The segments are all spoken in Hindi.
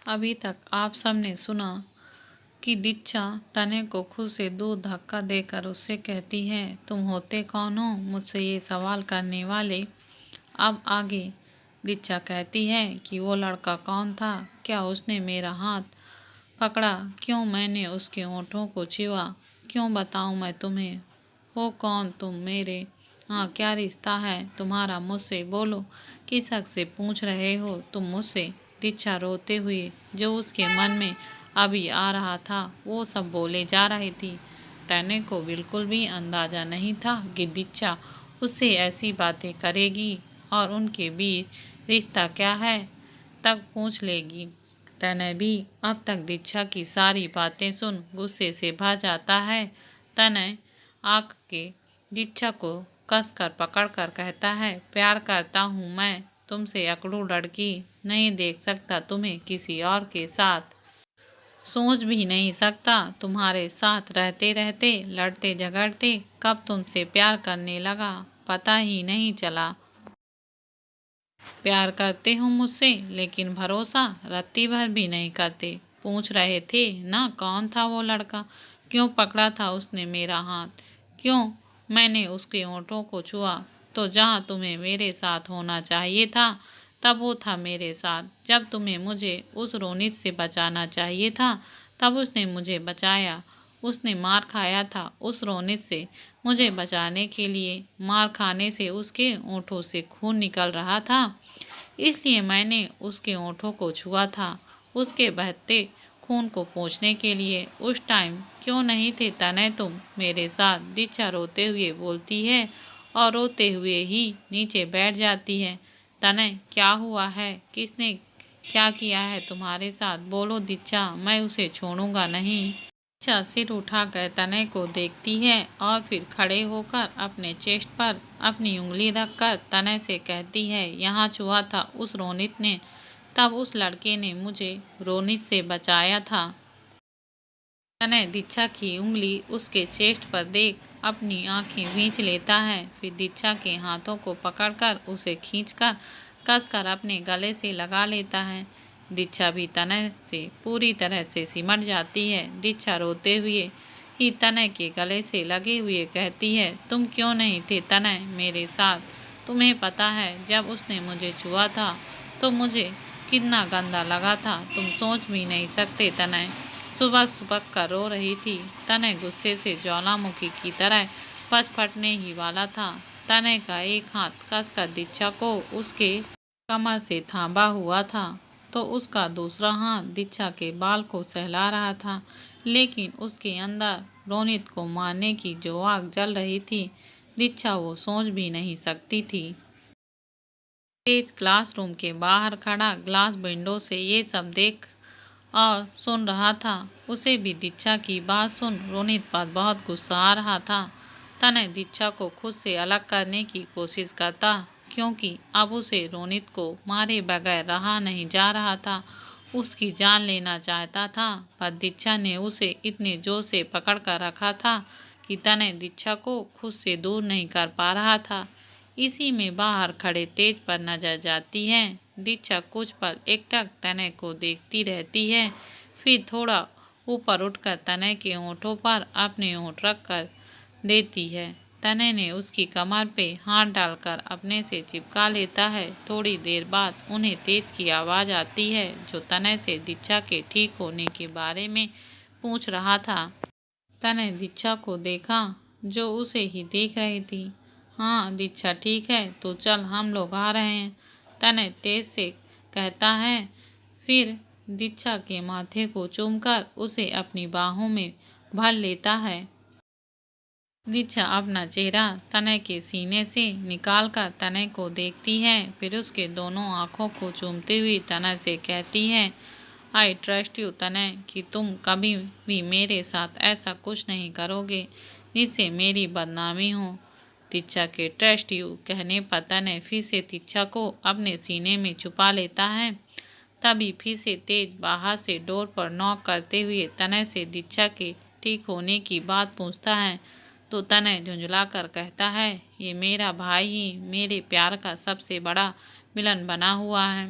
अभी तक आप सबने सुना कि दीक्षा तने को खुद से दूर धक्का देकर उससे कहती है, तुम होते कौन हो मुझसे ये सवाल करने वाले। अब आगे दीक्षा कहती है कि वो लड़का कौन था, क्या उसने मेरा हाथ पकड़ा, क्यों मैंने उसके होठों को छुआ, क्यों बताऊं मैं तुम्हें, हो कौन तुम मेरे, हाँ क्या रिश्ता है तुम्हारा मुझसे, बोलो किस हक से पूछ रहे हो तुम मुझसे। दीक्षा रोते हुए जो उसके मन में अभी आ रहा था वो सब बोले जा रही थी। तने को बिल्कुल भी अंदाजा नहीं था कि दीक्षा उससे ऐसी बातें करेगी और उनके बीच रिश्ता क्या है तक पूछ लेगी। तने भी अब तक दीक्षा की सारी बातें सुन गुस्से से भर जाता है। तने आग के दीक्षा को कसकर पकड़कर कहता है, प्यार करता हूँ मैं तुमसे अकड़ू लड़की, नहीं देख सकता तुम्हें किसी और के साथ, सोच भी नहीं सकता तुम्हारे साथ रहते रहते लड़ते झगड़ते कब तुमसे प्यार करने लगा पता ही नहीं चला। प्यार करते हो मुझसे लेकिन भरोसा रत्ती भर भी नहीं करते। पूछ रहे थे ना कौन था वो लड़का, क्यों पकड़ा था उसने मेरा हाथ, क्यों मैंने उसके होठों को छुआ, तो जहाँ तुम्हें मेरे साथ होना चाहिए था तब वो था मेरे साथ। जब तुम्हें मुझे उस रोनित से बचाना चाहिए था तब उसने मुझे बचाया। उसने मार खाया था उस रोनित से, मुझे बचाने के लिए मार खाने से उसके होठों से खून निकल रहा था, इसलिए मैंने उसके होठों को छुआ था। उसके बहते खून को पोंछने के लिए उस टाइम क्यों नहीं थे तने तुम मेरे साथ। दीक्षा रोते हुए बोलती है और रोते हुए ही नीचे बैठ जाती है। तने क्या हुआ है, किसने क्या किया है तुम्हारे साथ, बोलो दीक्षा, मैं उसे छोड़ूंगा नहीं। दीक्षा सिर उठाकर तने को देखती है और फिर खड़े होकर अपने चेस्ट पर अपनी उंगली रखकर तने से कहती है, यहाँ छुआ था उस रोनित ने, तब उस लड़के ने मुझे रोनित से बचाया था। तने दीक्षा की उंगली उसके चेस्ट पर देख अपनी आंखें भींच लेता है, फिर दीक्षा के हाथों को पकड़कर उसे खींचकर कसकर अपने गले से लगा लेता है। दीक्षा भी तने से पूरी तरह से सिमट जाती है। दीक्षा रोते हुए ही तने के गले से लगे हुए कहती है, तुम क्यों नहीं थे तने मेरे साथ, तुम्हें पता है जब उसने मुझे छुआ था तो मुझे कितना गंदा लगा था, तुम सोच भी नहीं सकते तने। सुबह सुबह कर रो रही थी। तने गुस्से से ज्वालामुखी की तरह बस फटने ही वाला था। तने का एक हाथ कसकर दीक्षा को उसके कमर से थामा हुआ था तो उसका दूसरा हाथ दीक्षा के बाल को सहला रहा था, लेकिन उसके अंदर रोनित को मारने की जो आग जल रही थी दीक्षा वो सोच भी नहीं सकती थी। तेज क्लासरूम के बाहर खड़ा ग्लास विंडो से ये सब देख और सुन रहा था। उसे भी दीक्षा की बात सुन रोनित पर बहुत गुस्सा आ रहा था। तने दीक्षा को खुद से अलग करने की कोशिश करता क्योंकि अब उसे रोनित को मारे बगैर रहा नहीं जा रहा था। उसकी जान लेना चाहता था पर दीक्षा ने उसे इतने जोर से पकड़ कर रखा था कि तने दीक्षा को खुद से दूर नहीं कर पा रहा था। इसी में बाहर खड़े तेज पर नजर जाती है। दीक्षा कुछ पल एकटक तने को देखती रहती है, फिर थोड़ा ऊपर उठकर तने के होठों पर अपने होठ रख कर देती है। तने ने उसकी कमर पे हाथ डालकर अपने से चिपका लेता है। थोड़ी देर बाद उन्हें तेज की आवाज़ आती है जो तने से दीक्षा के ठीक होने के बारे में पूछ रहा था। तने दीक्षा को देखा जो उसे ही देख रही थी। हाँ दीक्षा ठीक है, तो चल हम लोग आ रहे हैं, तने तेज से कहता है, फिर दीक्षा के माथे को चूमकर उसे अपनी बाहों में भर लेता है। दीक्षा अपना चेहरा तने के सीने से निकालकर तने को देखती है, फिर उसके दोनों आंखों को चूमते हुए तने से कहती है, आई ट्रस्ट यू तने, कि तुम कभी भी मेरे साथ ऐसा कुछ नहीं करोगे जिससे मेरी बदनामी हो। दीक्षा के ट्रस्ट यू कहने पर तने फिर से दीक्षा को अपने सीने में छुपा लेता है। तभी फिर से तेज बाहर से डोर पर नॉक करते हुए तने से दीक्षा के ठीक होने की बात पूछता है तो तने झुंझला कर कहता है, ये मेरा भाई ही मेरे प्यार का सबसे बड़ा विलन बना हुआ है।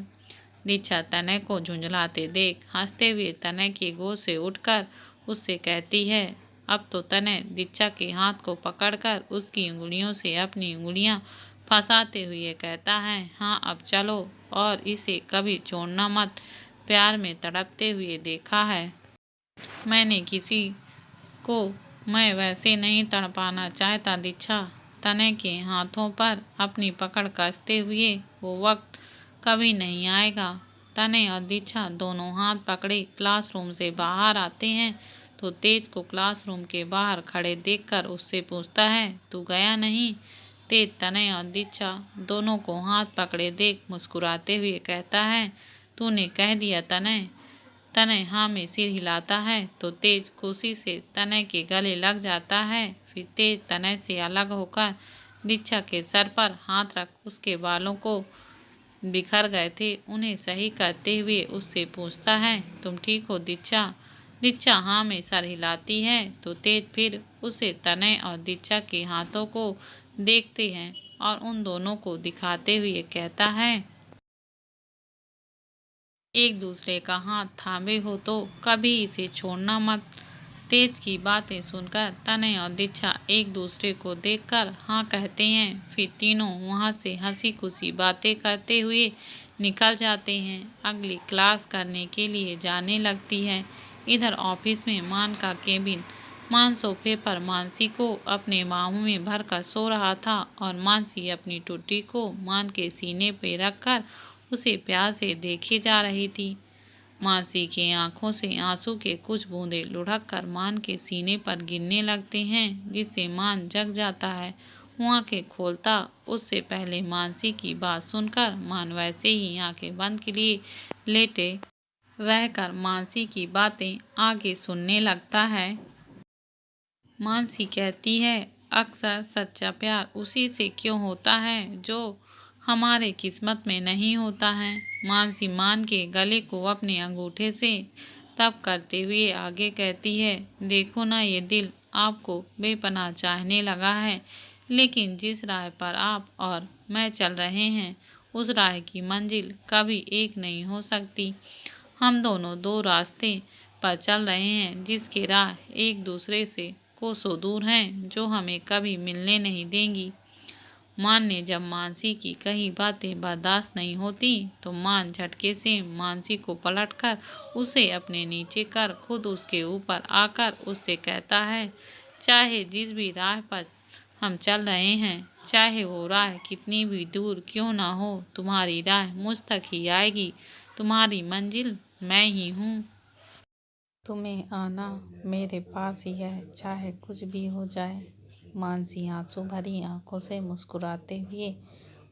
दीक्षा तनय को झुंझलाते देख हंसते हुए तनय की गोद से उठकर उससे कहती है। अब तो तनय दीक्षा के हाथ को पकड़कर उसकी उंगलियों से अपनी उंगलियां फंसाते हुए कहता है, हाँ अब चलो और इसे कभी छोड़ना मत। प्यार में तड़पते हुए देखा है मैंने किसी को, मैं वैसे नहीं तड़पाना चाहता दीक्षा। तनय के हाथों पर अपनी पकड़ कसते हुए, वो वक्त कभी नहीं आएगा। तनय और दीक्षा दोनों हाथ पकड़े क्लासरूम से बाहर आते हैं तो तेज को क्लासरूम के बाहर खड़े देखकर उससे पूछता है, तू गया नहीं? तेज तनय और दीक्षा दोनों को हाथ पकड़े देख मुस्कुराते हुए कहता है, तूने कह दिया तनय। तनय हाँ में सिर हिलाता है तो तेज खुशी से तनय के गले लग जाता है। फिर तेज तनय से अलग होकर दीक्षा के सर पर हाथ रख उसके बालों को बिखर गए थे उन्हें सही करते हुए उससे पूछता है, तुम ठीक हो दीक्षा? दीक्षा हाँ में सर हिलाती है तो तेज फिर उसे तनय और दीक्षा के हाथों को देखते हैं और उन दोनों को दिखाते हुए कहता है, एक दूसरे का हाथ थामे हो तो कभी इसे छोड़ना मत। तेज की बातें सुनकर तनय और दीक्षा एक दूसरे को देखकर हाँ कहते हैं। फिर तीनों वहाँ से हंसी खुशी बातें करते हुए निकल जाते हैं। अगली क्लास करने के लिए जाने लगती है। इधर ऑफिस में मान का केबिन। मान सोफे पर मानसी को अपने बाहों में भरकर सो रहा था और मानसी अपनी टुट्टी को मान के सीने पे रखकर उसे प्यार से देखे जा रही थी। मानसी की आंखों से आंसू के कुछ बूंदे लुढ़क कर मान के सीने पर गिरने लगते हैं, जिससे मान जग जाता है। वो आंखें खोलता उससे पहले मानसी की बात सुनकर मान वैसे ही आंखें बंद किए लेटे रहकर मानसी की बातें आगे सुनने लगता है। मानसी कहती है, अक्सर सच्चा प्यार उसी से क्यों होता है जो हमारे किस्मत में नहीं होता है। मानसी मान के गले को अपने अंगूठे से तब करते हुए आगे कहती है, देखो ना ये दिल आपको बेपनाह चाहने लगा है, लेकिन जिस राह पर आप और मैं चल रहे हैं उस राह की मंजिल कभी एक नहीं हो सकती। हम दोनों दो रास्ते पर चल रहे हैं जिसके राह एक दूसरे से कोसों दूर हैं, जो हमें कभी मिलने नहीं देंगी। मान ने जब मानसी की कही बातें बर्दाश्त नहीं होती तो मान झटके से मानसी को पलटकर उसे अपने नीचे कर खुद उसके ऊपर आकर उससे कहता है, चाहे जिस भी राह पर हम चल रहे हैं, चाहे वो राह कितनी भी दूर क्यों ना हो, तुम्हारी राह मुझ तक ही आएगी। तुम्हारी मंजिल मैं ही हूँ। तुम्हें आना मेरे पास ही है, चाहे कुछ भी हो जाए। मानसी आंसू भरी आंखों से मुस्कुराते हुए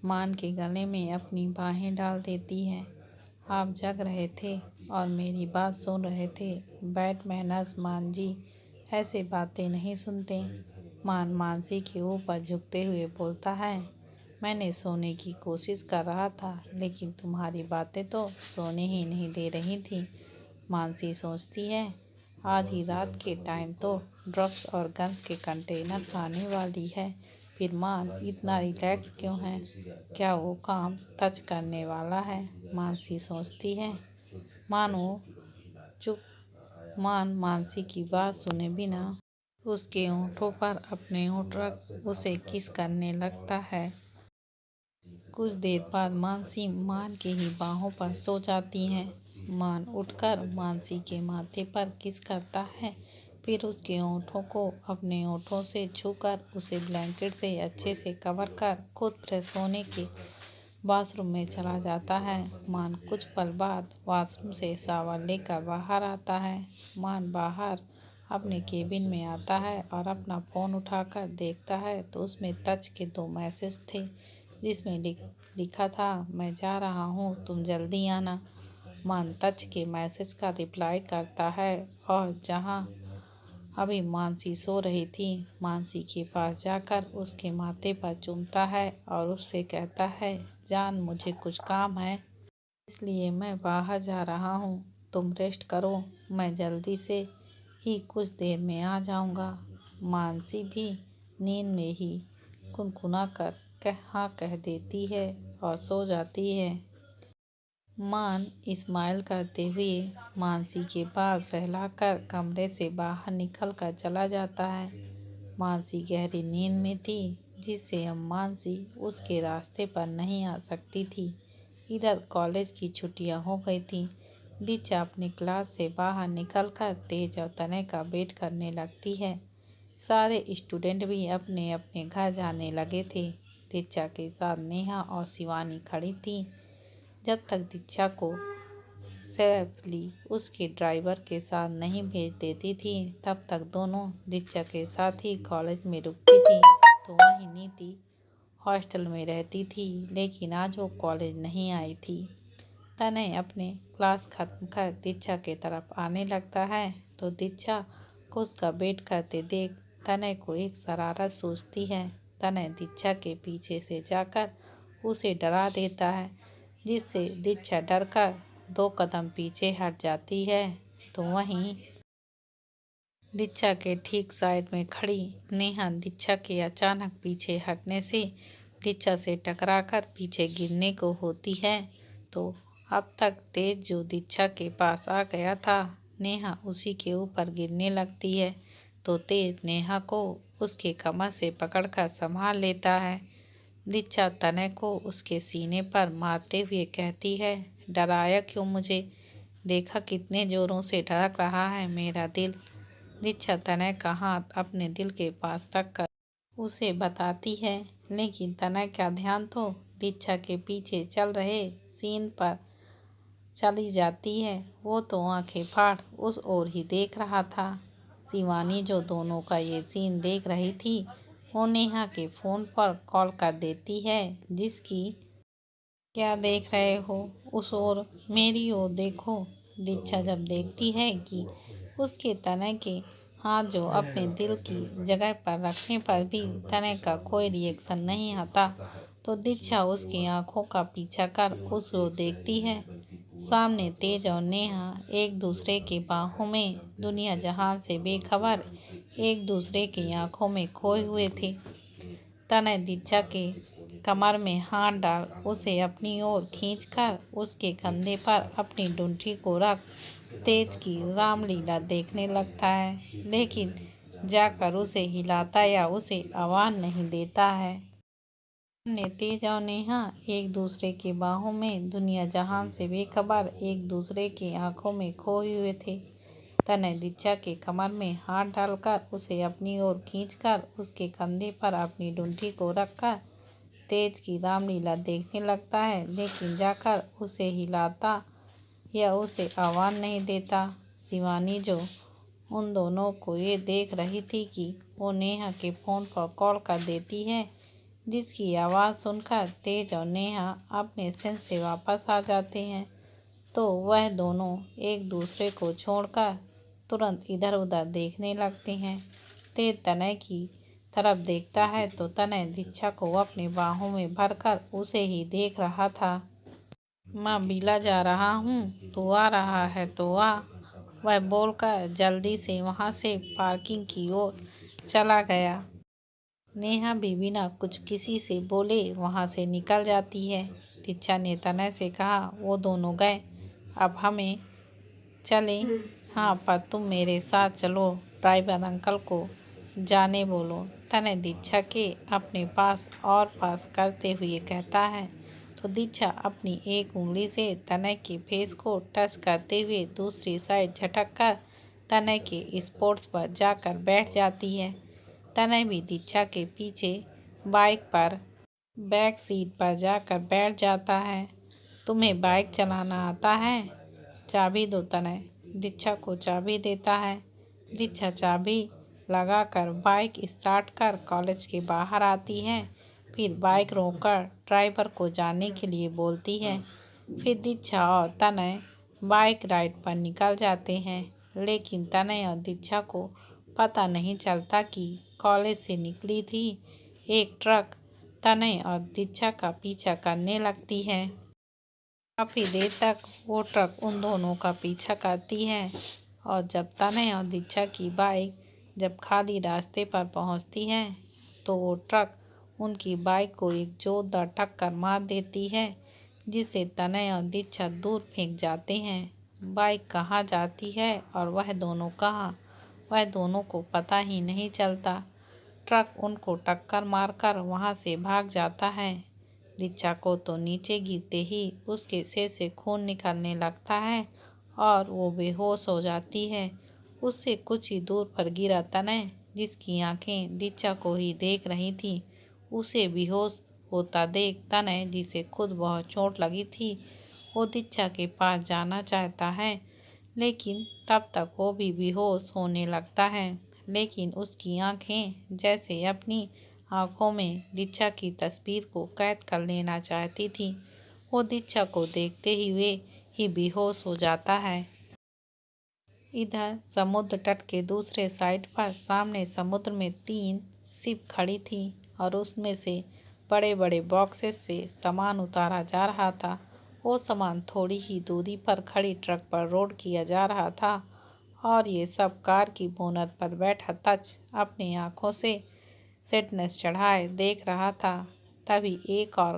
मान के गले में अपनी बाहें डाल देती है। आप जग रहे थे और मेरी बात सुन रहे थे। बैड मैनर्स मान जी, ऐसे बातें नहीं सुनते। मान मानसी के ऊपर झुकते हुए बोलता है, मैंने सोने की कोशिश कर रहा था लेकिन तुम्हारी बातें तो सोने ही नहीं दे रही थी। मानसी सोचती है, आज ही रात के टाइम तो ड्रग्स और गन्स के कंटेनर आने वाली है। फिर मान इतना रिलैक्स क्यों है? क्या वो काम टच करने वाला है? मानसी सोचती है। मानो चुप। मान मानसी की बात सुने बिना उसके होठों पर अपने होठ रख उसे किस करने लगता है। कुछ देर बाद मानसी मान के ही बाहों पर सो जाती है। मान उठकर मानसी के माथे पर किस करता है, फिर उसके होठों को अपने होठों से छूकर उसे ब्लैंकेट से अच्छे से कवर कर खुद फ्रेश होने के वॉशरूम में चला जाता है। मान कुछ पल बाद वॉशरूम से शावर लेकर बाहर आता है। मान बाहर अपने केबिन में आता है और अपना फ़ोन उठाकर देखता है तो उसमें टच के 2 मैसेज थे, जिसमें लिखा था, मैं जा रहा हूँ, तुम जल्दी आना। मान टच के मैसेज का रिप्लाई करता है और जहाँ अभी मानसी सो रही थी, मानसी के पास जाकर उसके माथे पर चूमता है और उससे कहता है, जान मुझे कुछ काम है इसलिए मैं बाहर जा रहा हूँ, तुम रेस्ट करो, मैं जल्दी से ही कुछ देर में आ जाऊँगा। मानसी भी नींद में ही कुनकुना कर हाँ कह देती है और सो जाती है। मान स्माइल करते हुए मानसी के बाल सहलाकर कमरे से बाहर निकल कर चला जाता है। मानसी गहरी नींद में थी, जिससे अब मानसी उसके रास्ते पर नहीं आ सकती थी। इधर कॉलेज की छुट्टियां हो गई थी। दीक्षा अपनी क्लास से बाहर निकलकर तेज और तनय का वेट करने लगती है। सारे स्टूडेंट भी अपने अपने घर जाने लगे थे। दीक्षा के साथ नेहा और शिवानी खड़ी थी। जब तक दीक्षा को सेफली उसके ड्राइवर के साथ नहीं भेज देती थी, तब तक दोनों दीक्षा के साथ ही कॉलेज में रुकती थी। तो वहीं नीति हॉस्टल में रहती थी, लेकिन आज वो कॉलेज नहीं आई थी। तनय अपने क्लास खत्म कर दीक्षा के तरफ आने लगता है, तो दीक्षा को उसका वेट करते देख तनय को एक शरारत सूझती है। तनय दीक्षा के पीछे से जाकर उसे डरा देता है, जिससे दीक्षा डरकर 2 कदम पीछे हट जाती है। तो वहीं दीक्षा के ठीक साइड में खड़ी नेहा दीक्षा के अचानक पीछे हटने से दीक्षा से टकराकर पीछे गिरने को होती है। तो अब तक तेज जो दीक्षा के पास आ गया था, नेहा उसी के ऊपर गिरने लगती है। तो तेज नेहा को उसके कमर से पकड़कर संभाल लेता है। दीक्षा तनय को उसके सीने पर मारते हुए कहती है, डराया क्यों मुझे? देखा कितने जोरों से धड़क रहा है मेरा दिल। दीक्षा तनय का हाथ अपने दिल के पास रखकर उसे बताती है, लेकिन तनय का ध्यान तो दीक्षा के पीछे चल रहे सीन पर चली जाती है। वो तो आंखें फाड़ उस ओर ही देख रहा था। शिवानी जो दोनों का ये सीन देख रही थी, वो नेहा के फोन पर कॉल कर देती है, जिसकी क्या देख रहे हो, उस ओर मेरी ओर देखो। दीक्षा जब देखती है कि उसके तनय के हाथ जो अपने दिल की जगह पर रखने पर भी तनय का कोई रिएक्शन नहीं आता, तो दीक्षा उसकी आंखों का पीछा कर उस ओर देखती है। सामने तेज और नेहा एक दूसरे के बाहों में दुनिया जहान से बेखबर एक दूसरे की आंखों में खोए हुए थे। तनय दीक्षा के कमर में हाथ डाल उसे अपनी ओर खींचकर उसके कंधे पर अपनी डुंठी को रख तेज की रामलीला देखने लगता है, लेकिन जाकर उसे हिलाता या उसे आवाज नहीं देता है। ने तेज और नेहा एक दूसरे के बाहों में दुनिया जहान से बेखबर एक दूसरे की आंखों में खोए हुए थे। तनय दीक्षा के कमर में हाथ डालकर उसे अपनी ओर खींचकर उसके कंधे पर अपनी डुंठी को रखकर तेज की रामलीला देखने लगता है, लेकिन जाकर उसे हिलाता या उसे आवाज नहीं देता। शिवानी जो उन दोनों को ये देख रही थी कि वो नेहा के फोन पर कॉल कर देती है, जिसकी आवाज़ सुनकर तेज और नेहा अपने सेंस से वापस आ जाते हैं, तो वह दोनों एक दूसरे को छोड़कर तुरंत इधर उधर देखने लगते हैं। तेज तनय की तरफ देखता है, तो तनय दीक्षा को अपनी बाहों में भरकर उसे ही देख रहा था। मैं बिला जा रहा हूँ, तू आ रहा है तो आ, वह बोलकर जल्दी से वहाँ से पार्किंग की ओर चला गया। नेहा भी बिना कुछ किसी से बोले वहाँ से निकल जाती है। दीक्षा ने तनय से कहा, वो दोनों गए, अब हमें चले। हाँ, पर तुम मेरे साथ चलो, ड्राइवर अंकल को जाने बोलो। तनय दीक्षा के अपने पास और पास करते हुए कहता है, तो दीक्षा अपनी एक उंगली से तनय के फेस को टच करते हुए दूसरी साइड झटक कर तनय के स्पोर्ट्स पर जाकर बैठ जाती है। तनय भी दीक्षा के पीछे बाइक पर बैक सीट पर जाकर बैठ जाता है। तुम्हें बाइक चलाना आता है? चाबी दो। तनय दीक्षा को चाबी देता है। दीक्षा चाबी लगाकर बाइक स्टार्ट कर कॉलेज के बाहर आती है, फिर बाइक रोककर ड्राइवर को जाने के लिए बोलती है। फिर दीक्षा और तनय बाइक राइड पर निकल जाते हैं, लेकिन तनय और दीक्षा को पता नहीं चलता कि कॉलेज से निकली थी एक ट्रक तनय और दीक्षा का पीछा करने लगती है। काफी देर तक वो ट्रक उन दोनों का पीछा करती है, और जब तनय और दीक्षा की बाइक जब खाली रास्ते पर पहुंचती है, तो वो ट्रक उनकी बाइक को एक जोरदार टक्कर मार देती है, जिसे तनय और दीक्षा दूर फेंक जाते हैं। बाइक कहाँ जाती है और वह दोनों कहाँ, वह दोनों को पता ही नहीं चलता। ट्रक उनको टक्कर मारकर वहां से भाग जाता है। दीक्षा को तो नीचे गिरते ही उसके सिर से खून निकलने लगता है और वो बेहोश हो जाती है। उससे कुछ ही दूर पर गिरा तनय, जिसकी आंखें दीक्षा को ही देख रही थी, उसे बेहोश होता देख तनय, जिसे खुद बहुत चोट लगी थी, वो दीक्षा के पास जाना चाहता है, लेकिन तब तक वो भी बेहोश होने लगता है। लेकिन उसकी आंखें जैसे अपनी आंखों में दीक्षा की तस्वीर को कैद कर लेना चाहती थी। वो दीक्षा को देखते ही वे ही बेहोश हो जाता है। इधर समुद्र तट के दूसरे साइड पर सामने समुद्र में 3 शिप खड़ी थी और उसमें से बड़े बड़े बॉक्सेस से सामान उतारा जा रहा था। वो सामान थोड़ी ही दूरी पर खड़ी ट्रक पर लोड किया जा रहा था और ये सब कार की बोनट पर बैठा तच अपनी आंखों से सेटनेस चढ़ाए देख रहा था। तभी एक और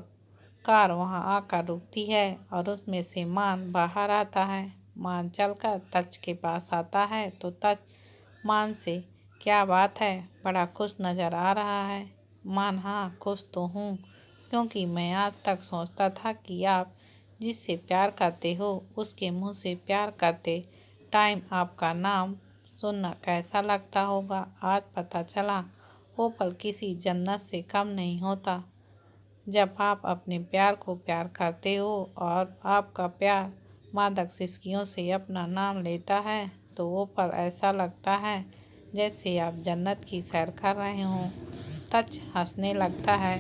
कार वहां आकर रुकती है और उसमें से मान बाहर आता है। मान चलकर तच के पास आता है तो तच मान से, क्या बात है, बड़ा खुश नजर आ रहा है। मान, हाँ खुश तो हूँ, क्योंकि मैं आज तक सोचता था कि आप जिससे प्यार करते हो उसके मुंह से प्यार करते टाइम आपका नाम सुनना कैसा लगता होगा। आज पता चला वो पल किसी जन्नत से कम नहीं होता। जब आप अपने प्यार को प्यार करते हो और आपका प्यार मादक सिसकियों से अपना नाम लेता है तो वो पल ऐसा लगता है जैसे आप जन्नत की सैर कर रहे हों। तच हंसने लगता है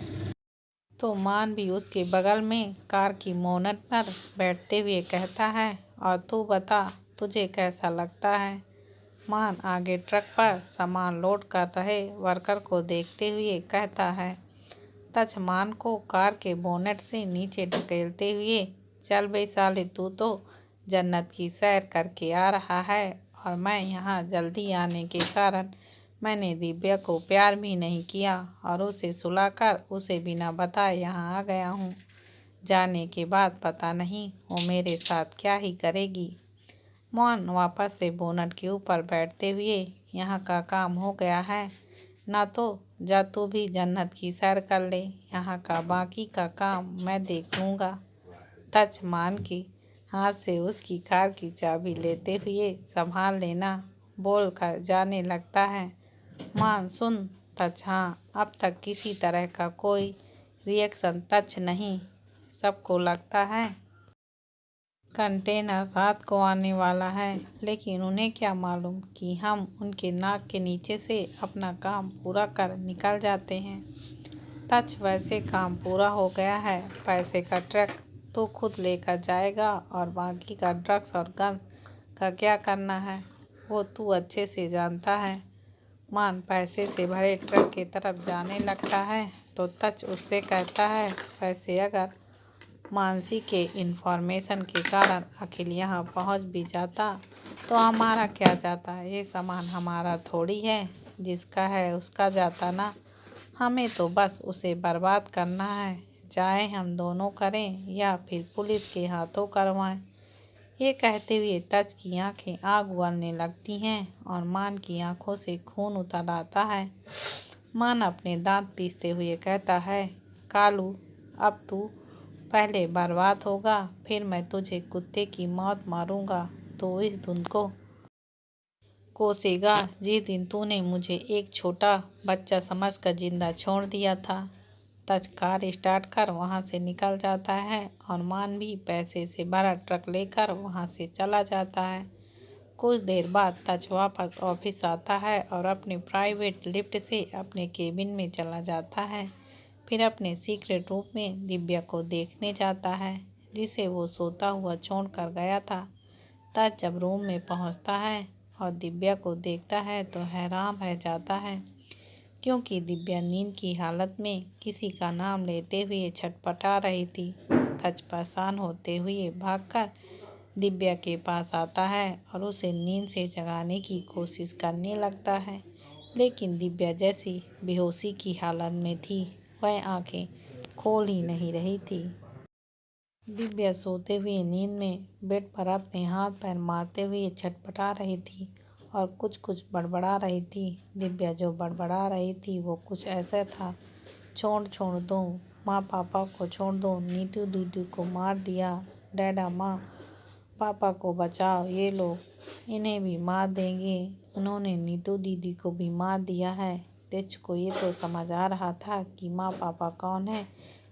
तो मान भी उसके बगल में कार की मोनट पर बैठते हुए कहता है, और तू बता तुझे कैसा लगता है। मान आगे ट्रक पर सामान लोड कर रहे वर्कर को देखते हुए कहता है। तच मान को कार के बोनेट से नीचे ढकेलते हुए, चल बे साले, तू तो जन्नत की सैर करके आ रहा है और मैं यहाँ जल्दी आने के कारण मैंने दिव्या को प्यार भी नहीं किया और उसे सुलाकर उसे बिना बताए यहाँ आ गया हूँ। जाने के बाद पता नहीं वो मेरे साथ क्या ही करेगी। मोहन वापस से बोनट के ऊपर बैठते हुए, यहाँ का काम हो गया है ना, तो जा तू भी जन्नत की सैर कर ले, यहाँ का बाकी का काम मैं देख लूँगा। तच मान के हाथ से उसकी कार की चाबी लेते हुए, संभाल लेना, बोल कर जाने लगता है। मान सुन तच, हाँ, अब तक किसी तरह का कोई रिएक्शन तच नहीं। सबको लगता है कंटेनर रात को आने वाला है, लेकिन उन्हें क्या मालूम कि हम उनके नाक के नीचे से अपना काम पूरा कर निकल जाते हैं। तच वैसे काम पूरा हो गया है, पैसे का ट्रक तो खुद लेकर जाएगा और बाकी का ड्रग्स और गन का क्या करना है वो तू अच्छे से जानता है। मान पैसे से भरे ट्रक की तरफ जाने लगता है तो तच उससे कहता है, वैसे अगर मानसी के इन्फॉर्मेशन के कारण अखिल यहाँ पहुँच भी जाता तो हमारा क्या जाता, ये सामान हमारा थोड़ी है, जिसका है उसका जाता ना। हमें तो बस उसे बर्बाद करना है, चाहे हम दोनों करें या फिर पुलिस के हाथों करवाएं। ये कहते हुए तच की आंखें आग उगलने लगती हैं और मान की आंखों से खून उतर आता है। मान अपने दांत पीसते हुए कहता है, कालू, अब तू पहले बर्बाद होगा, फिर मैं तुझे कुत्ते की मौत मारूंगा तो इस धुन को कोसेगा जिस दिन तूने मुझे एक छोटा बच्चा समझकर जिंदा छोड़ दिया था। तच कार स्टार्ट कर वहां से निकल जाता है और मान भी पैसे से भरा ट्रक लेकर वहां से चला जाता है। कुछ देर बाद तच वापस ऑफिस आता है और अपने प्राइवेट लिफ्ट से अपने केबिन में चला जाता है। फिर अपने सीक्रेट रूम में दिव्या को देखने जाता है, जिसे वो सोता हुआ छोड़ कर गया था। तच जब रूम में पहुंचता है और दिव्या को देखता है तो हैरान रह जाता है, क्योंकि दिव्या नींद की हालत में किसी का नाम लेते हुए छटपटा रही थी। तच परेशान होते हुए भागकर दिव्या के पास आता है और उसे नींद से जगाने की कोशिश करने लगता है, लेकिन दिव्या जैसी बेहोशी की हालत में थी, वह आंखें खोल ही नहीं रही थी। दिव्या सोते हुए नींद में बेड पर अपने हाथ पैर मारते हुए छटपटा रही थी और कुछ कुछ बड़बड़ा रही थी। दिव्या जो बड़बड़ा रही थी वो कुछ ऐसा था, छोड़ छोड़ दो, माँ पापा को छोड़ दो, नीतू दीदी को मार दिया, डैडा माँ पापा को बचाओ, ये लोग इन्हें भी मार देंगे, उन्होंने नीतू दीदी को भी मार दिया है। तेज को ये तो समझ आ रहा था कि माँ पापा कौन है,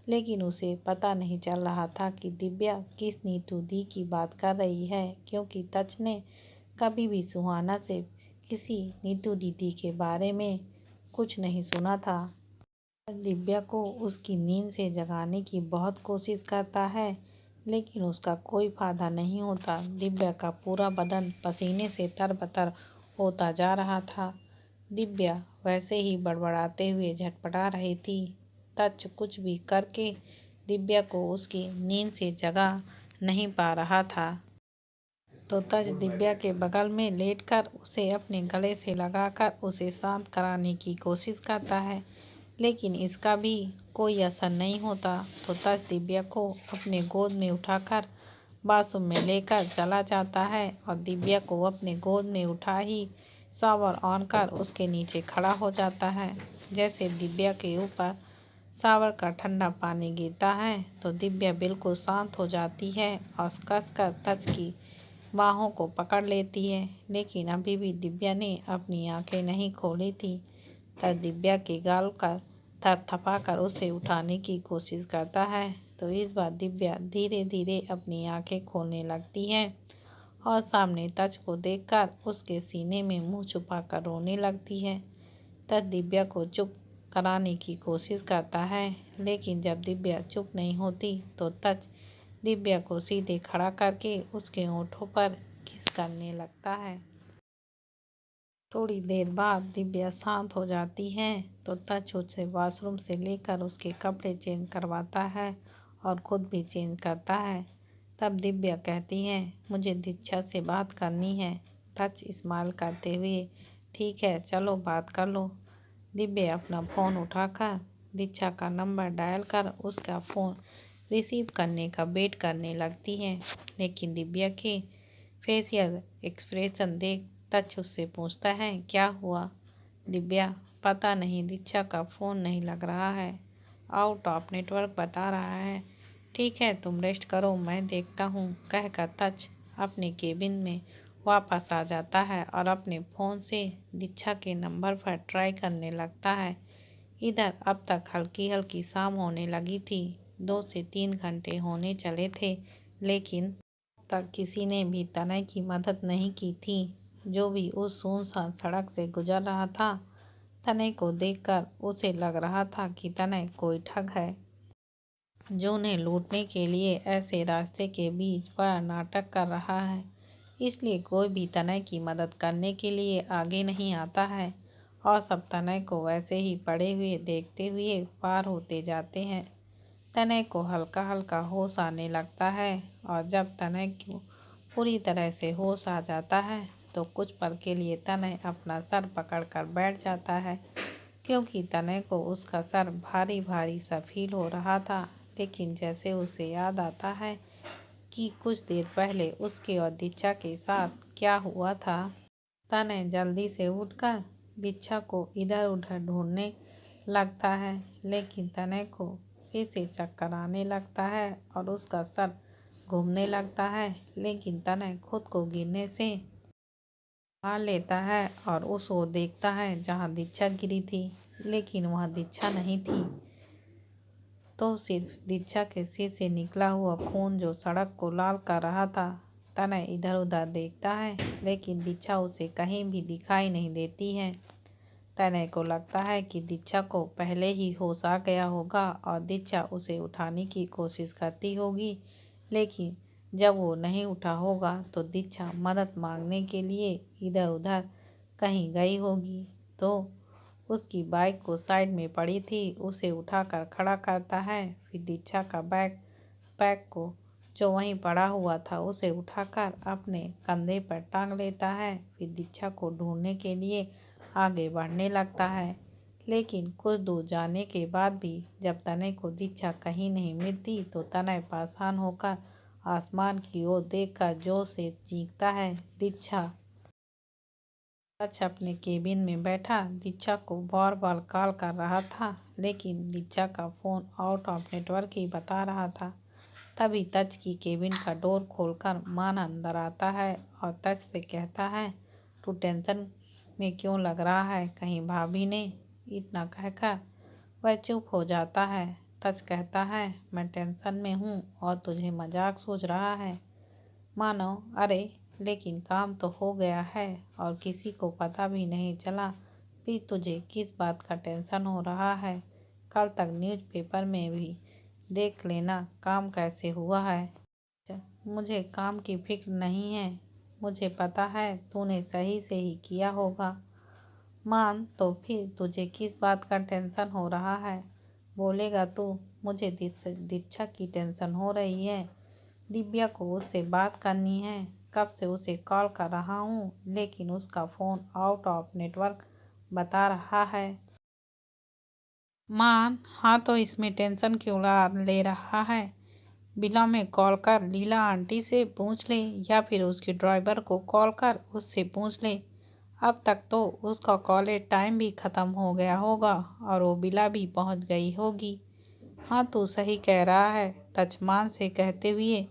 लेकिन उसे पता नहीं चल रहा था कि दिव्या किस नीतू दी की बात कर रही है, क्योंकि तच ने कभी भी सुहाना से किसी नीतू दीदी के बारे में कुछ नहीं सुना था। दिव्या को उसकी नींद से जगाने की बहुत कोशिश करता है, लेकिन उसका कोई फायदा नहीं होता। दिव्या का पूरा बदन पसीने से तरबतर होता जा रहा था। दिव्या वैसे ही बड़बड़ाते हुए झटपटा रही थी। तच कुछ भी करके दिव्या को उसकी नींद से जगा नहीं पा रहा था। तो तच दिव्या के बगल में लेटकर उसे अपने गले से लगाकर उसे शांत कराने की कोशिश करता है, लेकिन इसका भी कोई असर नहीं होता। तो तच दिव्या को अपने गोद में उठाकर बाथरूम में लेकर चला जाता है और दिव्या को अपने गोद में उठा ही शावर ऑन कर उसके नीचे खड़ा हो जाता है। जैसे दिव्या के ऊपर शावर का ठंडा पानी गिरता है तो दिव्या बिल्कुल शांत हो जाती है और कसकर तच की बाहों को पकड़ लेती है, लेकिन अभी भी दिव्या ने अपनी आंखें नहीं खोली थी। तच दिव्या के गाल का थपथपाकर उसे उठाने की कोशिश करता है। तो इस बार दिव्या धीरे धीरे अपनी आंखें खोलने लगती है और सामने तच को देखकर उसके सीने में मुंह छुपाकर रोने लगती है। तच दिव्या को चुप कराने की कोशिश करता है, लेकिन जब दिव्या चुप नहीं होती तो तच दिव्या को सीधे खड़ा करके उसके होठों पर किस करने लगता है। थोड़ी देर बाद दिव्या शांत हो जाती है तो तच उसे वॉशरूम से लेकर उसके कपड़े चेंज करवाता है और खुद भी चेंज करता है। तब दिव्या कहती है, मुझे दीक्षा से बात करनी है। तच स्माइल करते हुए, ठीक है चलो बात कर लो। दिव्या अपना फ़ोन उठाकर दीक्षा का नंबर डायल कर उसका फ़ोन रिसीव करने का वेट करने लगती है, लेकिन दिव्या के फेशियल एक्सप्रेशन देख तच उससे पूछता है, क्या हुआ? दिव्या, पता नहीं, दीक्षा का फ़ोन नहीं लग रहा है, आउट ऑफ नेटवर्क बता रहा है। ठीक है तुम रेस्ट करो, मैं देखता हूँ, कहकर तच अपने केबिन में वापस आ जाता है और अपने फ़ोन से दीक्षा के नंबर पर ट्राई करने लगता है। इधर अब तक हल्की हल्की शाम होने लगी थी। 2 से 3 घंटे होने चले थे, लेकिन तक किसी ने भी तनय की मदद नहीं की थी। जो भी उस सुनसान सड़क से गुजर रहा था, तनय को देखकर उसे लग रहा था कि तनय कोई ठग है जो उन्हें लूटने के लिए ऐसे रास्ते के बीच बड़ा नाटक कर रहा है। इसलिए कोई भी तनय की मदद करने के लिए आगे नहीं आता है और सब तनय को वैसे ही पड़े हुए देखते हुए पार होते जाते हैं। तनय को हल्का हल्का होश आने लगता है और जब तनय को पूरी तरह से होश आ जाता है तो कुछ पल के लिए तनय अपना सर पकड़कर बैठ जाता है, क्योंकि तनय को उसका सर भारी भारी सा फील हो रहा था। लेकिन जैसे उसे याद आता है कि कुछ देर पहले उसके और दीक्षा के साथ क्या हुआ था, तनय जल्दी से उठकर दीक्षा को इधर उधर ढूंढने लगता है, लेकिन तनय को फिर से चक्कर आने लगता है और उसका सर घूमने लगता है। लेकिन तनय खुद को गिरने से संभाल लेता है और उस ओर देखता है जहाँ दीक्षा गिरी थी, लेकिन वह दीक्षा नहीं थी, तो सिर्फ दीक्षा के सिर से निकला हुआ खून जो सड़क को लाल कर रहा था। तनय इधर उधर देखता है, लेकिन दीक्षा उसे कहीं भी दिखाई नहीं देती है। तनय को लगता है कि दीक्षा को पहले ही होश आ गया होगा और दीक्षा उसे उठाने की कोशिश करती होगी, लेकिन जब वो नहीं उठा होगा तो दीक्षा मदद मांगने के लिए इधर उधर कहीं गई होगी। तो उसकी बाइक को साइड में पड़ी थी उसे उठाकर खड़ा करता है, फिर दीक्षा का बैग को जो वहीं पड़ा हुआ था उसे उठाकर अपने कंधे पर टांग लेता है। फिर दीक्षा को ढूंढने के लिए आगे बढ़ने लगता है, लेकिन कुछ दूर जाने के बाद भी जब तनय को दीक्षा कहीं नहीं मिलती तो तनय परेशान होकर आसमान की ओर देखकर जोर से चीखता है, दीक्षा। तच अपने केबिन में बैठा दीक्षा को बार बार कॉल कर रहा था, लेकिन दीक्षा का फोन आउट ऑफ नेटवर्क ही बता रहा था। तभी तच की केबिन का डोर खोलकर मान अंदर आता है और तच से कहता है, तू टेंशन में क्यों लग रहा है, कहीं भाभी ने? इतना कहकर वह चुप हो जाता है। तच कहता है, मैं टेंशन में हूँ और तुझे मजाक सूझ रहा है। मानो, अरे लेकिन काम तो हो गया है और किसी को पता भी नहीं चला, फिर तुझे किस बात का टेंशन हो रहा है? कल तक न्यूज़पेपर में भी देख लेना काम कैसे हुआ है। मुझे काम की फिक्र नहीं है, मुझे पता है तूने सही से ही किया होगा। मान, तो फिर तुझे किस बात का टेंशन हो रहा है? बोलेगा तू? मुझे दीक्षा की टेंशन हो रही है। दिव्या को उससे बात करनी है, कब से उसे कॉल कर रहा हूँ लेकिन उसका फ़ोन आउट ऑफ नेटवर्क बता रहा है। मान, हाँ तो इसमें टेंशन क्यों ले रहा है? बिना में कॉल कर लीला आंटी से पूछ ले या फिर उसके ड्राइवर को कॉल कर उससे पूछ ले। अब तक तो उसका कॉलेज टाइम भी ख़त्म हो गया होगा और वो बिला भी पहुंच गई होगी। हाँ तू सही कह रहा है, तचमान से कहते हुए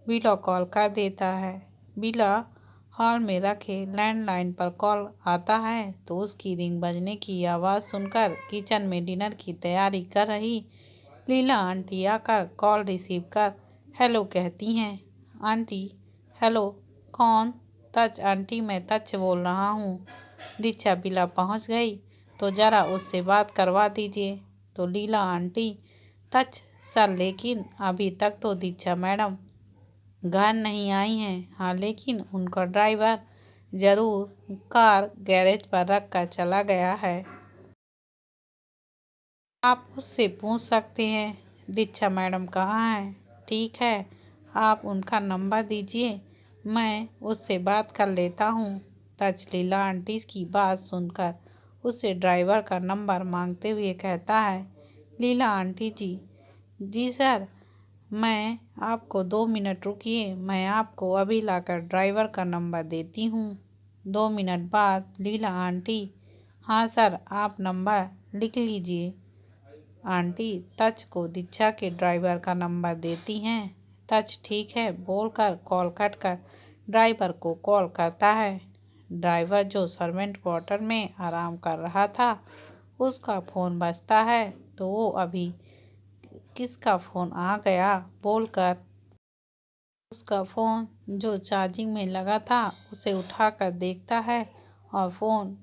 बिला कॉल कर देता है। बिला हॉल में रखे लैंडलाइन पर कॉल आता है तो उसकी रिंग बजने की आवाज़ सुनकर किचन में डिनर की तैयारी कर रही लीला आंटी आकर कॉल रिसीव कर हेलो कहती हैं। आंटी, हेलो, कौन? तच आंटी, मैं तच बोल रहा हूँ। दीक्षा बिला पहुँच गई तो ज़रा उससे बात करवा दीजिए। तो लीला आंटी, तच सर, लेकिन अभी तक तो दीक्षा मैडम घर नहीं आई हैं। हाँ, लेकिन उनका ड्राइवर ज़रूर कार गैरेज पर रख कर चला गया है। आप उससे पूछ सकते हैं दीक्षा मैडम कहाँ हैं। ठीक है, आप उनका नंबर दीजिए, मैं उससे बात कर लेता हूँ। तच लीला आंटी की बात सुनकर उससे ड्राइवर का नंबर मांगते हुए कहता है, लीला आंटी जी। जी सर, मैं आपको 2 मिनट रुकिए, मैं आपको अभी लाकर ड्राइवर का नंबर देती हूँ। 2 मिनट बाद लीला आंटी, हाँ सर, आप नंबर लिख लीजिए। आंटी तच को दीक्षा के ड्राइवर का नंबर देती हैं। तच ठीक है बोलकर कॉल कट कर ड्राइवर को कॉल करता है। ड्राइवर जो सर्वेंट क्वार्टर में आराम कर रहा था, उसका फ़ोन बजता है तो वो अभी किसका फ़ोन आ गया बोलकर उसका फ़ोन जो चार्जिंग में लगा था उसे उठाकर देखता है और फ़ोन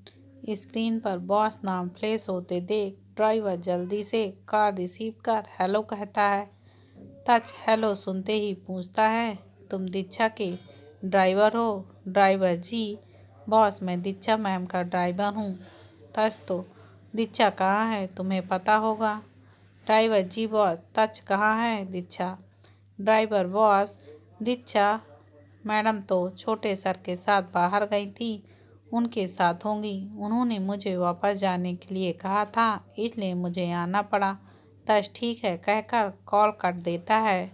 स्क्रीन पर बॉस नाम फ्लैश होते देख ड्राइवर जल्दी से कार रिसीव कर हेलो कहता है। तच हेलो सुनते ही पूछता है, तुम दीक्षा के ड्राइवर हो? ड्राइवर जी, बॉस मैं दीक्षा मैम का ड्राइवर हूँ। तच तो दीक्षा कहाँ है तुम्हें पता होगा। ड्राइवर जी बॉस, तच कहाँ है दीक्षा? ड्राइवर बॉस, दीक्षा मैडम तो छोटे सर के साथ बाहर गई थी, उनके साथ होंगी। उन्होंने मुझे वापस जाने के लिए कहा था, इसलिए मुझे आना पड़ा। तच ठीक है कहकर कॉल काट देता है।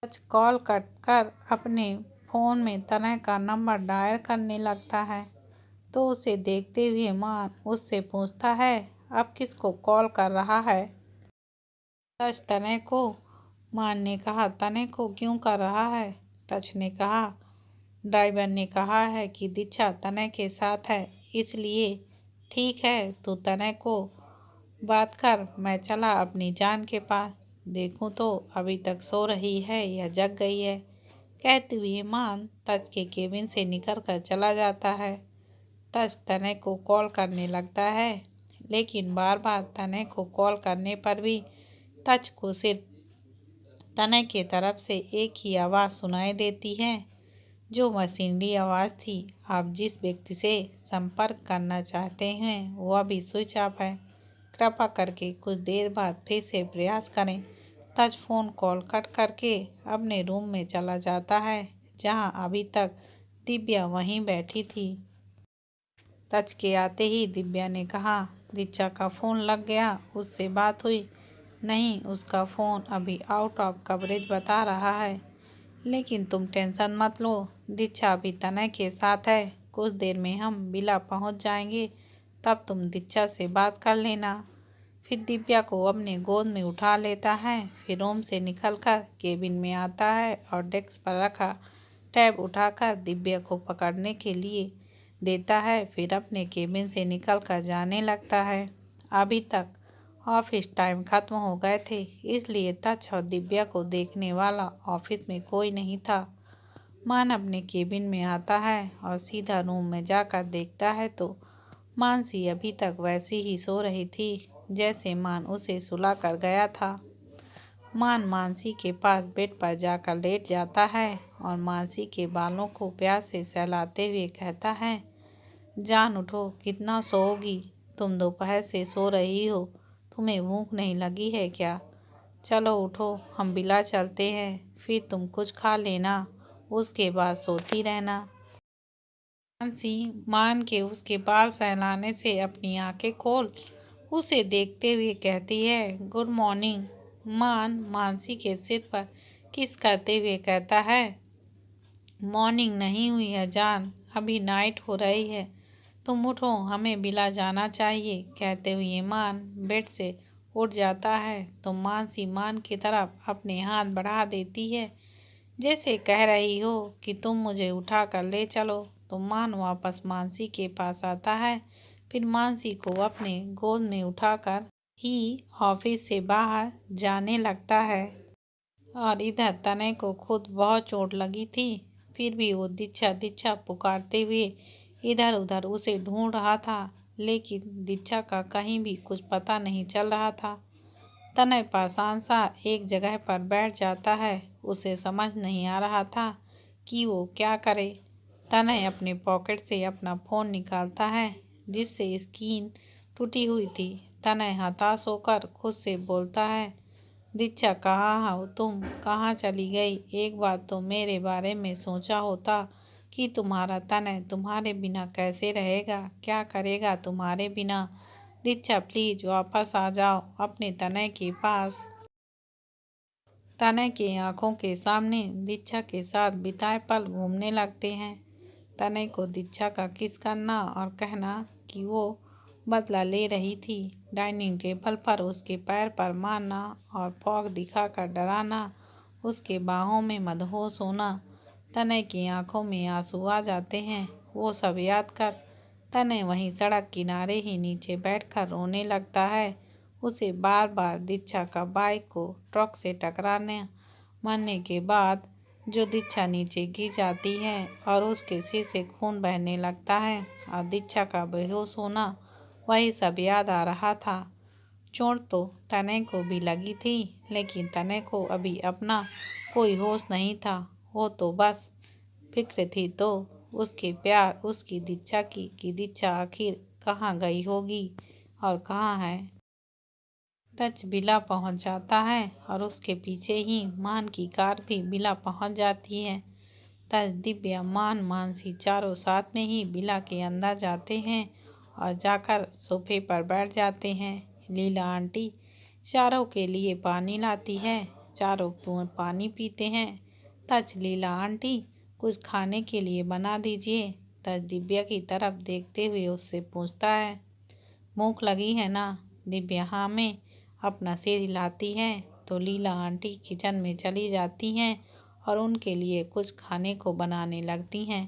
तच कॉल कट कर अपने फ़ोन में तनय का नंबर डायल करने लगता है तो उसे देखते हुए मान उससे पूछता है, अब किसको कॉल कर रहा है? तच तनय को। मान ने कहा, तनय को क्यों कर रहा है? तच ने कहा, ड्राइवर ने कहा है कि दीक्षा तनय के साथ है, इसलिए। ठीक है, तू तनय को बात कर, मैं चला अपनी जान के पास, देखूं तो अभी तक सो रही है या जग गई है। कहते हुए मान तच के केबिन से निकल कर चला जाता है। तच तनय को कॉल करने लगता है, लेकिन बार बार तनय को कॉल करने पर भी तच को सिर्फ तनय की तरफ से एक ही आवाज़ सुनाई देती है, जो मशीनरी आवाज़ थी। आप जिस व्यक्ति से संपर्क करना चाहते हैं वो अभी स्विच ऑफ है, कृपा करके कुछ देर बाद फिर से प्रयास करें। तच फ़ोन कॉल कट करके अपने रूम में चला जाता है, जहां अभी तक दिव्या वहीं बैठी थी। तच के आते ही दिव्या ने कहा, दीक्षा का फ़ोन लग गया। उससे बात हुई। नहीं, उसका फ़ोन अभी आउट ऑफ कवरेज बता रहा है। लेकिन तुम टेंशन मत लो, दीक्षा अभी तनय के साथ है। कुछ देर में हम विला पहुंच जाएंगे, तब तुम दीक्षा से बात कर लेना। फिर दिव्या को अपने गोद में उठा लेता है। फिर रूम से निकलकर केबिन में आता है और डेस्क पर रखा टैब उठाकर दिव्या को पकड़ने के लिए देता है। फिर अपने केबिन से निकलकर जाने लगता है। अभी तक ऑफिस टाइम खत्म हो गए थे, इसलिए तक्ष और दिव्या को देखने वाला ऑफिस में कोई नहीं था। मान अपने केबिन में आता है और सीधा रूम में जाकर देखता है तो मानसी अभी तक वैसी ही सो रही थी जैसे मान उसे सुला कर गया था। मान मानसी के पास बेड पर जाकर लेट जाता है और मानसी के बालों को प्यार से सहलाते हुए कहता है, जान उठो, कितना सोओगी? तुम दोपहर से सो रही हो, तुम्हें भूख नहीं लगी है क्या? चलो उठो, हम विला चलते हैं, फिर तुम कुछ खा लेना, उसके बाद सोती रहना। मानसी मान के उसके बाल सहलाने से अपनी आंखें खोल उसे देखते हुए कहती है, गुड मॉर्निंग। मान मानसी के सिर पर किस करते हुए कहता है, मॉर्निंग नहीं हुई है जान, अभी नाइट हो रही है। तुम उठो, हमें विला जाना चाहिए। कहते हुए मान बेड से उठ जाता है तो मानसी मान की तरफ अपने हाथ बढ़ा देती है, जैसे कह रही हो कि तुम मुझे उठा कर ले चलो। तो मान वापस मानसी के पास आता है। फिर मानसी को अपने गोद में उठाकर ही ऑफिस से बाहर जाने लगता है। और इधर तनय को खुद बहुत चोट लगी थी, फिर भी वो दीक्षा दीक्षा पुकारते हुए इधर उधर उसे ढूंढ रहा था, लेकिन दीक्षा का कहीं भी कुछ पता नहीं चल रहा था। तनय परेशान सा एक जगह पर बैठ जाता है। उसे समझ नहीं आ रहा था कि वो क्या करे। तनय अपने पॉकेट से अपना फ़ोन निकालता है जिससे स्क्रीन टूटी हुई थी। तनय हताश होकर खुद से बोलता है, दीक्षा कहाँ हो तुम? कहाँ चली गई? एक बार तो मेरे बारे में सोचा होता कि तुम्हारा तनय तुम्हारे बिना कैसे रहेगा, क्या करेगा तुम्हारे बिना। दीक्षा प्लीज वापस आ जाओ अपने तनय के पास। तनय के आंखों के सामने दीक्षा के साथ बिताए पल घूमने लगते हैं। तनय को दीक्षा का किस करना और कहना कि वो बदला ले रही थी, डाइनिंग टेबल पर उसके पैर पर मारना और फौक दिखाकर डराना, उसके बाहों में मदहोश होना। तनय की आंखों में आंसू आ जाते हैं। वो सब याद कर तनय वहीं सड़क किनारे ही नीचे बैठकर रोने लगता है। उसे बार बार दीक्षा का बाइक को ट्रक से टकराने मरने के बाद जो दीक्षा नीचे गिर जाती है और उसके सिर से खून बहने लगता है और दीक्षा का बेहोश होना, वही सब याद आ रहा था। चोट तो तनय को भी लगी थी, लेकिन तनय को अभी अपना कोई होश नहीं था। वो तो बस फिक्र थी तो उसके प्यार, उसकी दीक्षा की कि दीक्षा आखिर कहाँ गई होगी और कहाँ है। तक्ष विला पहुंच जाता है और उसके पीछे ही मान की कार भी विला पहुंच जाती है। तक्ष, दिव्या, मान, मानसी चारों साथ में ही विला के अंदर जाते हैं और जाकर सोफे पर बैठ जाते हैं। लीला आंटी चारों के लिए पानी लाती है। चारों पानी पीते हैं। तक्ष, लीला आंटी कुछ खाने के लिए बना दीजिए। तक्ष दिव्या की तरफ देखते हुए उससे पूछता है, भूख लगी है ना? दिव्या हाँ में अपना सिर हिलाती है तो लीला आंटी किचन में चली जाती हैं और उनके लिए कुछ खाने को बनाने लगती हैं।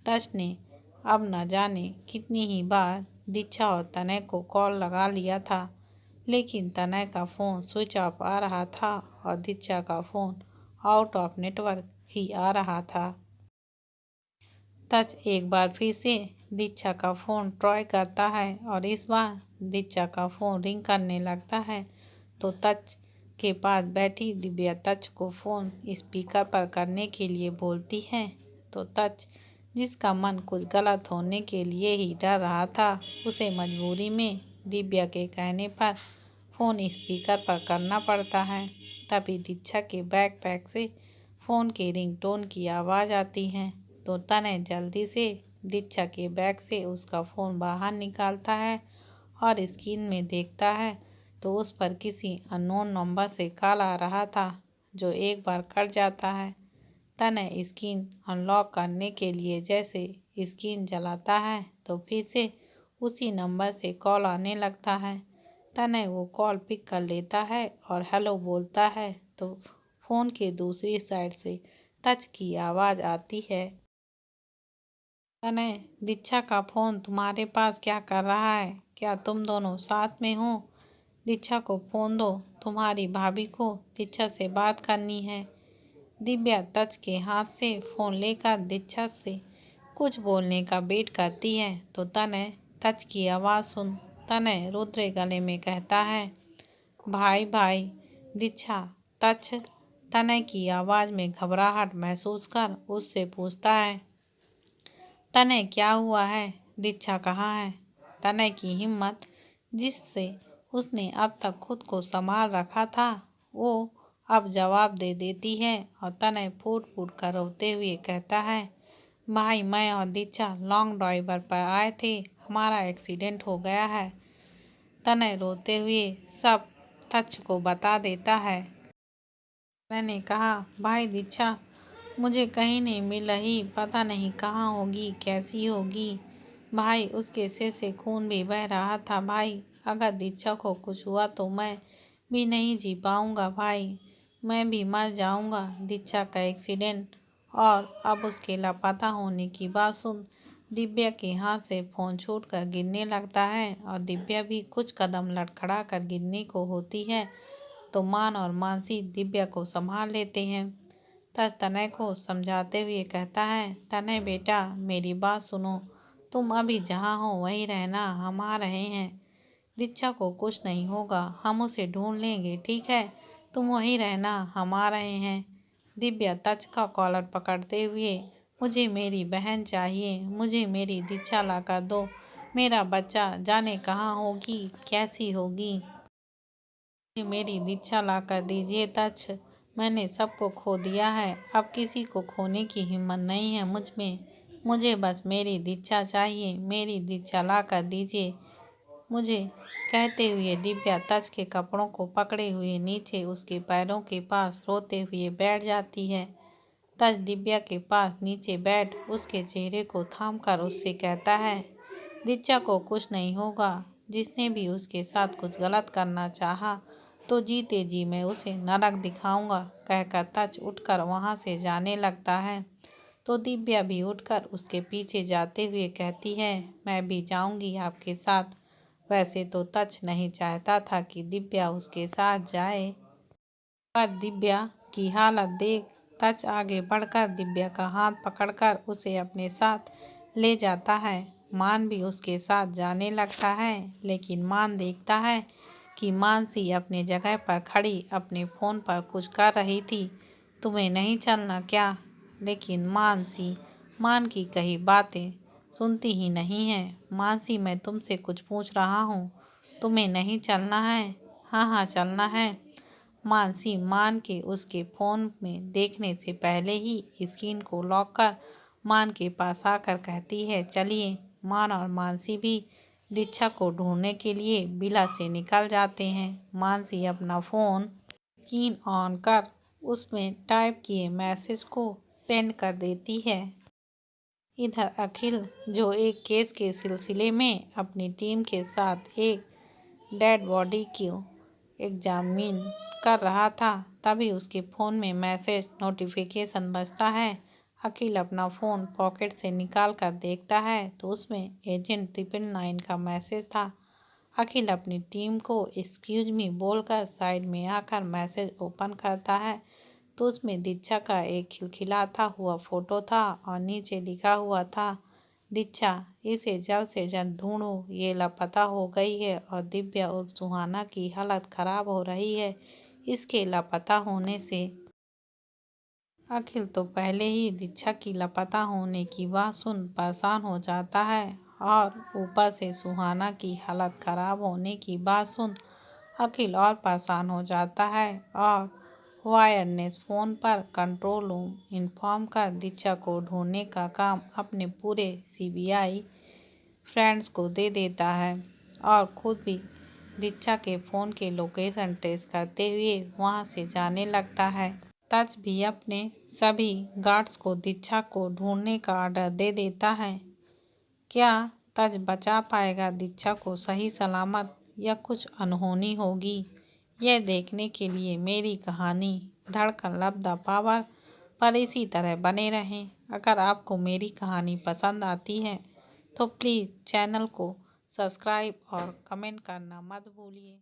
तक्ष ने अब न जाने कितनी ही बार दीक्षा और तनय को कॉल लगा लिया था, लेकिन तनय का फ़ोन स्विच ऑफ आ रहा था और दीक्षा का फ़ोन आउट ऑफ नेटवर्क ही आ रहा था। तक्ष एक बार फिर से दीक्षा का फ़ोन ट्राई करता है और इस बार दीक्षा का फ़ोन रिंग करने लगता है तो तक्ष के पास बैठी दिव्या तक्ष को फ़ोन स्पीकर पर करने के लिए बोलती है। तो तक्ष, जिसका मन कुछ गलत होने के लिए ही डर रहा था, उसे मजबूरी में दिव्या के कहने पर फ़ोन स्पीकर पर करना पड़ता है। तभी दीक्षा के बैकपैक से फ़ोन के रिंगटोन की आवाज़ आती है तो तनय जल्दी से दीक्षा के बैग से उसका फ़ोन बाहर निकालता है और स्क्रीन में देखता है तो उस पर किसी अननोन नंबर से कॉल आ रहा था जो एक बार कट जाता है। तनय स्क्रीन अनलॉक करने के लिए जैसे स्क्रीन जलाता है तो फिर से उसी नंबर से कॉल आने लगता है। तनय वो कॉल पिक कर लेता है और हेलो बोलता है तो फ़ोन के दूसरी साइड से टच की आवाज़ आती है। तनय, दीक्षा का फ़ोन तुम्हारे पास क्या कर रहा है? क्या तुम दोनों साथ में हो? दीक्षा को फ़ोन दो, तुम्हारी भाभी को दीक्षा से बात करनी है। दिव्या तच के हाथ से फ़ोन लेकर दीक्षा से कुछ बोलने का वेट करती है तो तनय तच की आवाज़ सुन तनय रुद्र गले में कहता है, भाई भाई। दीक्षा तच तनय की आवाज़ में घबराहट महसूस कर उससे पूछता है, तनय क्या हुआ है? दीक्षा कहाँ है? तनय की हिम्मत जिससे उसने अब तक खुद को संभाल रखा था वो अब जवाब दे देती है और तनय फूट फूट कर रोते हुए कहता है, भाई मैं और दीक्षा लॉन्ग ड्राइवर पर आए थे, हमारा एक्सीडेंट हो गया है। तनय रोते हुए सब तच को बता देता है। मैंने कहा, भाई दीक्षा मुझे कहीं नहीं मिल रही, पता नहीं कहाँ होगी, कैसी होगी। भाई उसके सिर से खून भी बह रहा था। भाई अगर दीक्षा को कुछ हुआ तो मैं भी नहीं जी पाऊंगा। भाई मैं भी मर जाऊंगा। दीक्षा का एक्सीडेंट और अब उसके लापता होने की बात सुन दिव्या के हाथ से फ़ोन छूटकर गिरने लगता है और दिव्या भी कुछ कदम लड़खड़ा कर गिरने को होती है तो मान और मानसी दिव्या को संभाल लेते हैं। तज तनय को समझाते हुए कहता है, तनय बेटा मेरी बात सुनो, तुम अभी जहाँ हो वहीं रहना, हम आ रहे हैं। दीक्षा को कुछ नहीं होगा, हम उसे ढूंढ लेंगे, ठीक है? तुम वहीं रहना, हम आ रहे हैं। दिव्या तज का कॉलर पकड़ते हुए, मुझे मेरी बहन चाहिए, मुझे मेरी दीक्षा लाकर दो, मेरा बच्चा जाने कहाँ होगी, कैसी होगी। मेरी दीक्षा लाकर दीजिए तच, मैंने सबको खो दिया है, अब किसी को खोने की हिम्मत नहीं है मुझ में। मुझे बस मेरी दीक्षा चाहिए, मेरी दीक्षा लाकर दीजिए मुझे। कहते हुए दिव्या तच के कपड़ों को पकड़े हुए नीचे उसके पैरों के पास रोते हुए बैठ जाती है। तच दिव्या के पास नीचे बैठ उसके चेहरे को थामकर उससे कहता है, दीक्षा को कुछ नहीं होगा। जिसने भी उसके साथ कुछ गलत करना चाहा तो जीते जी मैं उसे नरक दिखाऊंगा। कहकर तच उठकर वहां से जाने लगता है तो दिव्या भी उठकर उसके पीछे जाते हुए कहती है, मैं भी जाऊंगी आपके साथ। वैसे तो तच नहीं चाहता था कि दिव्या उसके साथ जाए, पर दिव्या की हालत देख तच आगे बढ़कर दिव्या का हाथ पकड़कर उसे अपने साथ ले जाता है। मान भी उसके साथ जाने लगता है लेकिन मान देखता है कि मानसी अपने जगह पर खड़ी अपने फ़ोन पर कुछ कर रही थी। तुम्हें नहीं चलना क्या? लेकिन मानसी मान की कही बातें सुनती ही नहीं है। मानसी मैं तुमसे कुछ पूछ रहा हूँ, तुम्हें नहीं चलना है? हाँ हाँ चलना है। मानसी मान के उसके फ़ोन में देखने से पहले ही स्क्रीन को लॉक कर मान के पास आकर कहती है, चलिए। मान और मानसी भी दीक्षा को ढूंढने के लिए विला से निकल जाते हैं। मानसी अपना फ़ोन स्क्रीन ऑन कर उसमें टाइप किए मैसेज को सेंड कर देती है। इधर अखिल जो एक केस के सिलसिले में अपनी टीम के साथ एक डेड बॉडी को एग्जामिन कर रहा था तभी उसके फ़ोन में मैसेज नोटिफिकेशन बजता है। अखिल अपना फ़ोन पॉकेट से निकाल कर देखता है तो उसमें एजेंट 999 का मैसेज था। अखिल अपनी टीम को एक्सक्यूज मी बोलकर साइड में आकर मैसेज ओपन करता है तो उसमें दीक्षा का एक खिलखिलाता हुआ फ़ोटो था और नीचे लिखा हुआ था, दीक्षा इसे जल्द से जल्द ढूंढो, ये लापता हो गई है और दिव्या और सुहाना की हालत खराब हो रही है इसके लापता होने से। अखिल तो पहले ही दीक्षा की लापता होने की बात सुन परेशान हो जाता है और ऊपर से सुहाना की हालत खराब होने की बात सुन अखिल और परेशान हो जाता है और वायरलेस फ़ोन पर कंट्रोल रूम इन्फॉर्म कर दीक्षा को ढूंढने का काम अपने पूरे सीबीआई फ्रेंड्स को दे देता है। और खुद भी दीक्षा के फ़ोन के लोकेशन ट्रेस करते हुए वहां से जाने लगता है। तज भी अपने सभी गार्ड्स को दीक्षा को ढूंढने का ऑर्डर दे देता है। क्या तज बचा पाएगा दीक्षा को सही सलामत या कुछ अनहोनी होगी? यह देखने के लिए मेरी कहानी धड़कन लव द पावर पर इसी तरह बने रहें। अगर आपको मेरी कहानी पसंद आती है तो प्लीज़ चैनल को सब्सक्राइब और कमेंट करना मत भूलिए।